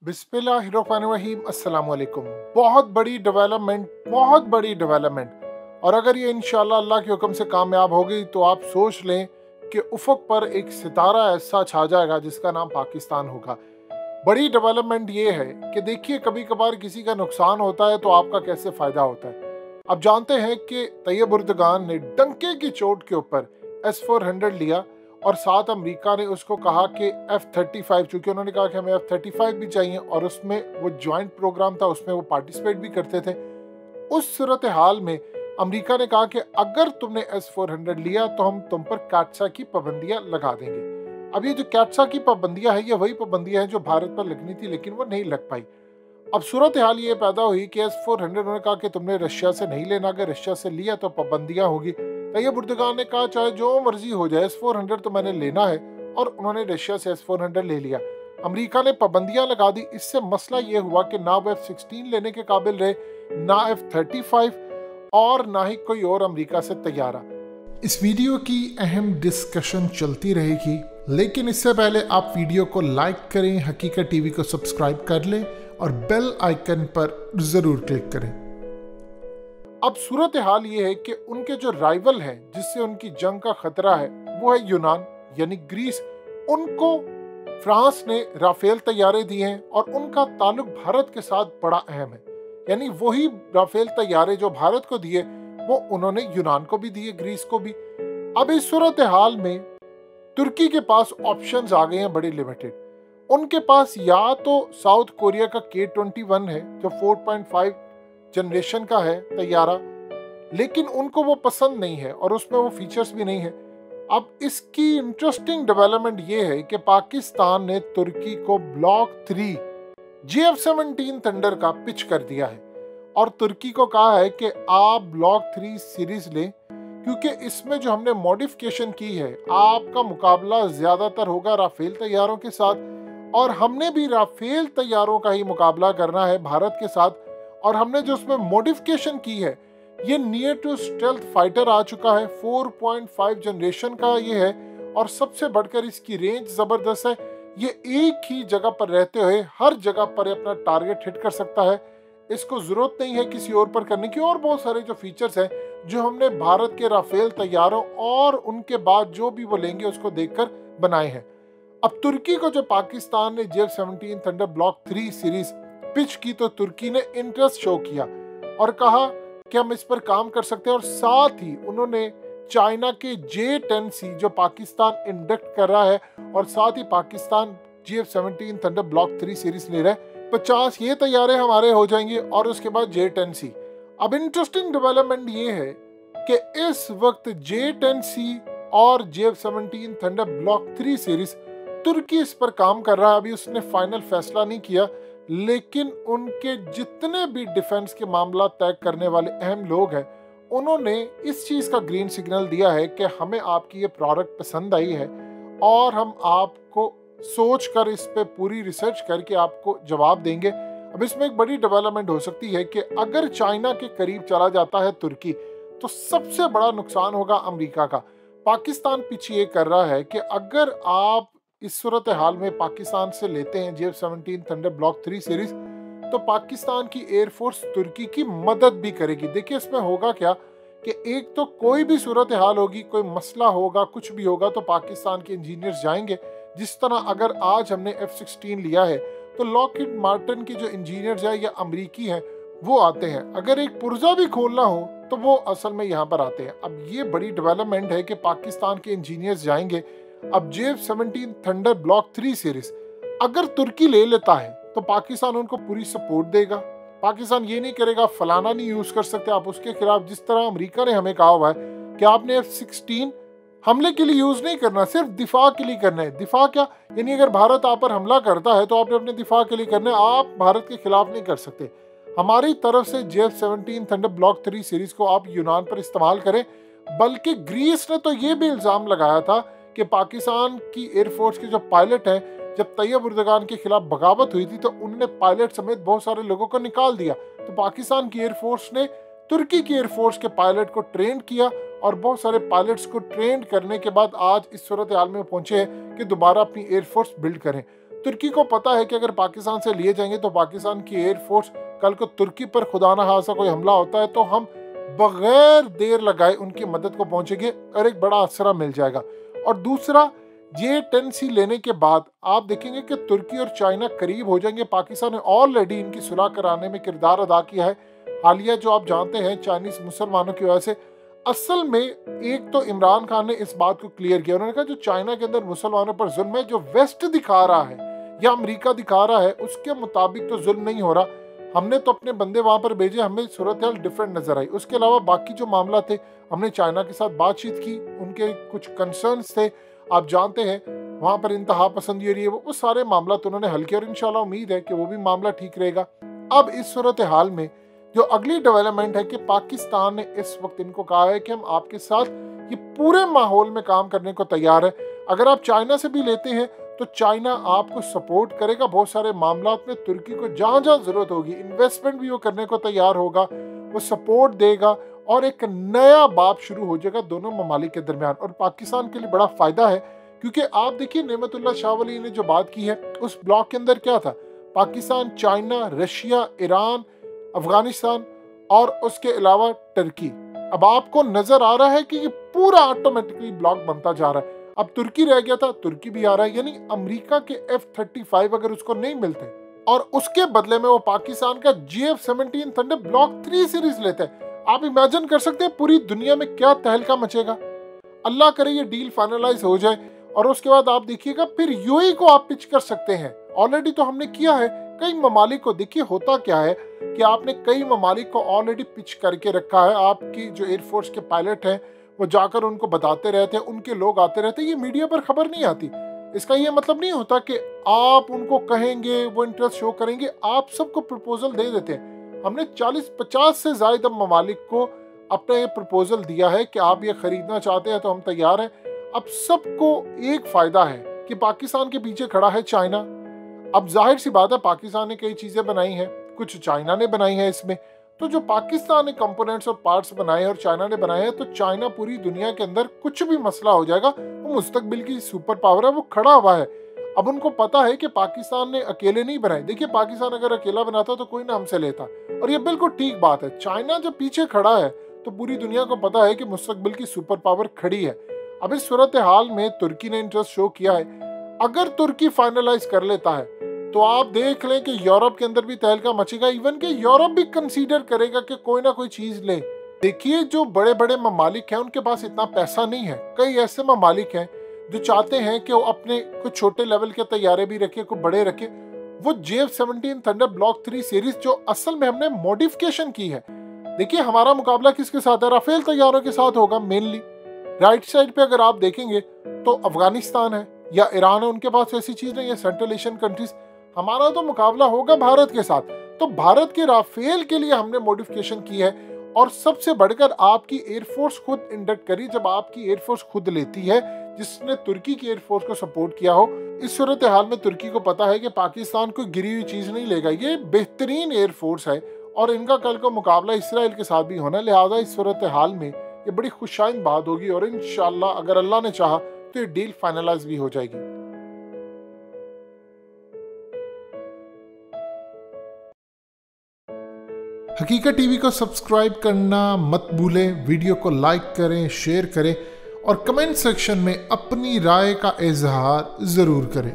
बिस्मिल्लाहिर्रहमानिर्रहीम अस्सलाम वालेकुम। बहुत बड़ी डेवलपमेंट और अगर ये इंशाल्लाह अल्लाह के हुक्म से कामयाब हो गई तो आप सोच लें कि उफक पर एक सितारा ऐसा छा जाएगा जिसका नाम पाकिस्तान होगा। बड़ी डेवलपमेंट ये है कि देखिए, कभी कभार किसी का नुकसान होता है तो आपका कैसे फ़ायदा होता है। अब जानते हैं कि तैयब उर्दगान ने डंके की चोट के ऊपर S-400 लिया और साथ अमेरिका ने उसको कहा कि F-35, चूंकि उन्होंने कहा कि हमें F-35 भी चाहिए और उसमें वो जॉइंट प्रोग्राम था, उसमें वो पार्टिसिपेट भी करते थे। उस सूरत हाल में अमेरिका ने कहा कि अगर तुमने S-400 लिया तो हम तुम पर कैट्सा की पाबंदियां लगा देंगे। अब ये जो कैट्सा की पाबंदियां है, ये वही पाबंदियां हैं जो भारत पर लगनी थी लेकिन वो नहीं लग पाई। अब सूरत हाल ये पैदा हुई कि S-400 उन्होंने कहा कि तुमने रशिया से नहीं लेना, अगर रशिया से लिया तो पाबंदियां होगी। तैयब उर्दगान ने कहा चाहे जो मर्जी हो जाए, S-400 तो मैंने लेना है, और उन्होंने रशिया से S-400 ले लिया। अमेरिका ने पाबंदियां लगा दी। इससे मसला ये हुआ कि ना वो F-16 लेने के काबिल रहे, ना F-35 और ना ही कोई और अमेरिका से तैयारा। इस वीडियो की अहम डिस्कशन चलती रहेगी, लेकिन इससे पहले आप वीडियो को लाइक करें, हकीकत टीवी को सब्सक्राइब कर लें और बेल आइकन पर जरूर क्लिक करें। अब सूरत हाल ये है कि उनके जो राइवल हैं जिससे उनकी जंग का खतरा है वो है यूनान यानी ग्रीस। उनको फ्रांस ने राफेल तैयारे दिए हैं और उनका ताल्लुक भारत के साथ बड़ा अहम है। यानी वही राफेल तैयारे जो भारत को दिए वो उन्होंने यूनान को भी दिए, ग्रीस को भी। अब इस सूरत हाल में तुर्की के पास ऑप्शंस आ गए हैं बड़े लिमिटेड। उनके पास या तो साउथ कोरिया का K-21 है जो 4.5 जनरेशन का है तैयारा, लेकिन उनको वो पसंद नहीं है और उसमें वो फीचर्स भी नहीं है। अब इसकी इंटरेस्टिंग डेवलपमेंट ये है कि पाकिस्तान ने तुर्की को ब्लॉक 3 JF-17 थंडर का पिच कर दिया है और तुर्की को कहा है कि आप ब्लॉक 3 सीरीज लें, क्योंकि इसमें जो हमने मॉडिफिकेशन की है आपका मुकाबला ज्यादातर होगा राफेल तैयारों के साथ, और हमने भी राफेल तैयारों का ही मुकाबला करना है भारत के साथ। और हमने जो उसमें मॉडिफिकेशन की है ये नियर टू स्टेल्थ फाइटर आ चुका है, 4.5 जनरेशन का ये है, और सबसे बढ़कर इसकी रेंज जबरदस्त है। ये एक ही जगह पर रहते हुए हर जगह पर अपना टारगेट हिट कर सकता है। इसको जरूरत नहीं है किसी और पर करने की, और बहुत सारे जो फीचर्स हैं जो हमने भारत के राफेल तैयारों और उनके बाद जो भी वो लेंगे उसको देखकर बनाए हैं। अब तुर्की को जो पाकिस्तान ने JF-17 thunder block 3 series pitch की तो तुर्की ने इंटरेस्ट शो किया और कहा कि हम इस पर काम कर सकते हैं, और साथ ही उन्होंने चाइना के J-10C जो पाकिस्तान इंडक्ट कर रहा है और साथ ही Pakistan JF-17 thunder block 3 series ले रहा है, 50 ये तैयारे हमारे हो जाएंगे और उसके बाद J-10C। अब इंटरेस्टिंग डेवलपमेंट ये है कि इस वक्त J-10C और JF-17 थंडर ब्लॉक 3 सीरीज तुर्की इस पर काम कर रहा है। अभी उसने फाइनल फैसला नहीं किया, लेकिन उनके जितने भी डिफेंस के मामला तय करने वाले अहम लोग हैं उन्होंने इस चीज का ग्रीन सिग्नल दिया है कि हमें आपकी ये प्रोडक्ट पसंद आई है और हम आपको सोच कर इस पे पूरी रिसर्च करके आपको जवाब देंगे। अब इसमें एक बड़ी डेवलपमेंट हो सकती है कि अगर चाइना के करीब चला जाता है तुर्की तो सबसे बड़ा नुकसान होगा अमेरिका का। पाकिस्तान पीछे ये कर रहा है कि अगर आप इस सूरत हाल में पाकिस्तान से लेते हैं JF-17 थंडर ब्लॉक 3 सीरीज तो पाकिस्तान की एयरफोर्स तुर्की की मदद भी करेगी। देखिए इसमें होगा क्या कि एक तो कोई भी सूरत हाल होगी, कोई मसला होगा, कुछ भी होगा तो पाकिस्तान के इंजीनियर्स जाएंगे। जिस तरह अगर आज हमने F-16 लिया है तो लॉकहीड मार्टिन के जो इंजीनियर्स हैं या अमरीकी हैं वो आते हैं। अगर एक पुर्जा भी खोलना हो तो वो असल में यहाँ पर आते हैं। अब ये बड़ी डेवलपमेंट है कि पाकिस्तान के इंजीनियर्स जाएंगे। अब JF-17 थंडर ब्लॉक 3 सीरीज अगर तुर्की ले लेता है तो पाकिस्तान उनको पूरी सपोर्ट देगा। पाकिस्तान ये नहीं करेगा फलाना नहीं यूज कर सकते आप उसके खिलाफ, जिस तरह अमेरिका ने हमें कहा हुआ है कि आपने F-16 हमले के लिए यूज नहीं करना, सिर्फ दिफा के लिए करना है। दिफा क्या यानी अगर भारत आप पर हमला करता है तो आपने अपने दिफा के लिए करना है, आप भारत के खिलाफ नहीं कर सकते। हमारी तरफ से JF-17 थंडर ब्लॉक 3 सीरीज को आप यूनान पर इस्तेमाल करें। बल्कि ग्रीस ने तो ये भी इल्जाम लगाया था कि पाकिस्तान की एयरफोर्स के जो पायलट हैं, जब तैयब उर्दगान के खिलाफ बगावत हुई थी तो उन्होंने पायलट समेत बहुत सारे लोगों को निकाल दिया। तो पाकिस्तान की एयरफोर्स ने तुर्की की एयरफोर्स के पायलट को ट्रेन किया और बहुत सारे पायलट्स को ट्रेन करने के बाद आज इस सूरत हाल में पहुंचे हैं कि दोबारा अपनी एयरफोर्स बिल्ड करें। तुर्की को पता है कि अगर पाकिस्तान से लिए जाएंगे तो पाकिस्तान की एयरफोर्स कल को तुर्की पर खुदा न खासा कोई हमला होता है तो हम बगैर देर लगाए उनकी मदद को पहुंचेंगे और एक बड़ा असरा मिल जाएगा। और दूसरा, ये 10C लेने के बाद आप देखेंगे कि तुर्की और चाइना करीब हो जाएंगे। पाकिस्तान ने ऑलरेडी इनकी सुलह कराने में किरदार अदा किया है। हालिया जो आप जानते हैं चाइनीज मुसलमानों की वजह से, असल में एक तो इमरान खान ने इस बात को क्लियर किया, उन्होंने कहा जो चाइना के अंदर मुसलमानों पर जुल्म है, जो वेस्ट दिखा रहा है या अमेरिका दिखा रहा है, उसके मुताबिक तो जुल्म नहीं हो रहा। हमने तो अपने बंदे वहां पर भेजे, हमें सूरत हाल डिफरेंट नजर आई। उसके अलावा बाकी जो मामला थे, हमने चाइना के साथ बातचीत की, उनके कुछ कंसर्न्स थे, आप जानते हैं वहां पर इंतहा पसंदी हो रही है, वो सारे मामला तो उन्होंने हल किया और इंशाल्लाह उम्मीद है कि वो भी मामला ठीक रहेगा। अब इस सूरत हाल में जो अगली डेवलपमेंट है कि पाकिस्तान ने इस वक्त इनको कहा है कि हम आपके साथ ये पूरे माहौल में काम करने को तैयार है। अगर आप चाइना से भी लेते हैं तो चाइना आपको सपोर्ट करेगा बहुत सारे मामला में। तुर्की को जहां जहां जरूरत होगी इन्वेस्टमेंट भी वो करने को तैयार होगा, वो सपोर्ट देगा और एक नया बाब शुरू हो जाएगा दोनों ममालिक के दरमियान। और पाकिस्तान के लिए बड़ा फायदा है क्योंकि आप देखिए नेमतुल्लाह शाह वली ने जो बात की है उस ब्लॉक के अंदर क्या था, Pakistan, China, Russia, Iran, Afghanistan और उसके अलावा टर्की। अब आपको नजर आ रहा है कि ये पूरा ऑटोमेटिकली ब्लॉक बनता जा रहा है। अब तुर्की रह गया था, तुर्की भी आ रहा है, यानी अमेरिका के F-35 अगर उसको नहीं मिलते और उसके बदले में वो पाकिस्तान का GF-17 थंडर ब्लॉक 3 सीरीज लेते हैं, आप इमेजिन कर सकते हैं पूरी दुनिया में क्या तहलका मचेगा। अल्लाह करे ये डील फाइनलाइज हो जाए और उसके बाद आप देखिएगा फिर यूएई को आप पिच कर सकते हैं। ऑलरेडी तो हमने किया है कई ममालिक को। देखिए होता क्या है कि आपने कई ममालिक को ऑलरेडी पिच करके रखा है, आपकी जो एयरफोर्स के पायलट हैं वो जाकर उनको बताते रहते हैं, उनके लोग आते रहते हैं, ये मीडिया पर खबर नहीं आती। इसका ये मतलब नहीं होता कि आप उनको कहेंगे वो इंटरेस्ट शो करेंगे, आप सबको प्रपोजल दे देते हैं। हमने 40-50 से ज्यादा ममालिक को अपना ये प्रपोजल दिया है कि आप ये खरीदना चाहते हैं तो हम तैयार हैं। अब सबको एक फायदा है कि पाकिस्तान के पीछे खड़ा है चाइना। अब जाहिर सी बात है पाकिस्तान ने कई चीजें बनाई हैं, कुछ चाइना ने बनाई है इसमें, तो जो पाकिस्तान ने कंपोनेंट्स और पार्ट्स बनाए और चाइना ने बनाए हैं, तो चाइना पूरी दुनिया के अंदर कुछ भी मसला हो जाएगा, वो मुस्तकबिल की सुपर पावर है, वो खड़ा हुआ है। अब उनको पता है कि पाकिस्तान ने अकेले नहीं बनाए। देखिए पाकिस्तान अगर अकेला बनाता तो कोई ना हमसे लेता, और ये बिल्कुल ठीक बात है। चाइना जब पीछे खड़ा है तो पूरी दुनिया को पता है कि मुस्तकबिल की सुपर पावर खड़ी है। अब इस सूरत हाल में तुर्की ने इंटरेस्ट शो किया है। अगर तुर्की फाइनलाइज कर लेता है तो आप देख लें कि यूरोप के अंदर भी तहलका मचेगा, इवन कि यूरोप भी कंसीडर करेगा कि कोई ना कोई चीज ले। देखिए जो बड़े बड़े ममालिक हैं उनके पास इतना पैसा नहीं है। कई ऐसे ममालिक हैं जो चाहते हैं कि वो अपने कुछ छोटे लेवल के तैयारे भी रखे, कुछ बड़े रखे। वो JF-17 थंडर ब्लॉक 3 सीरीज जो असल में हमने मॉडिफिकेशन की है। देखिए हमारा मुकाबला किसके साथ है, राफेल तैयारों के साथ होगा मेनली। राइट साइड पे अगर आप देखेंगे तो अफगानिस्तान है या ईरान है, उनके पास ऐसी चीज नहीं है, सेंट्रल एशियन कंट्रीज। हमारा तो मुकाबला होगा भारत के साथ। तो भारत के राफेल के लिए हमने मॉडिफिकेशन की है। और सबसे बढ़कर आपकी एयरफोर्स खुद इंडक्ट करी, जब आपकी एयरफोर्स खुद लेती है जिसने तुर्की की एयरफोर्स को सपोर्ट किया हो। इस सूरत हाल में तुर्की को पता है कि पाकिस्तान कोई गिरी हुई चीज नहीं लेगा, ये बेहतरीन एयरफोर्स है और इनका कल को मुकाबला इसराइल के साथ भी होना। लिहाजा इस सूरत हाल में ये बड़ी खुशाइन बात होगी और इंशाअल्लाह अगर अल्लाह ने चाहा तो ये डील फाइनलाइज भी हो जाएगी। हकीकत टीवी को सब्सक्राइब करना मत भूलें, वीडियो को लाइक करें, शेयर करें और कमेंट सेक्शन में अपनी राय का इजहार जरूर करें।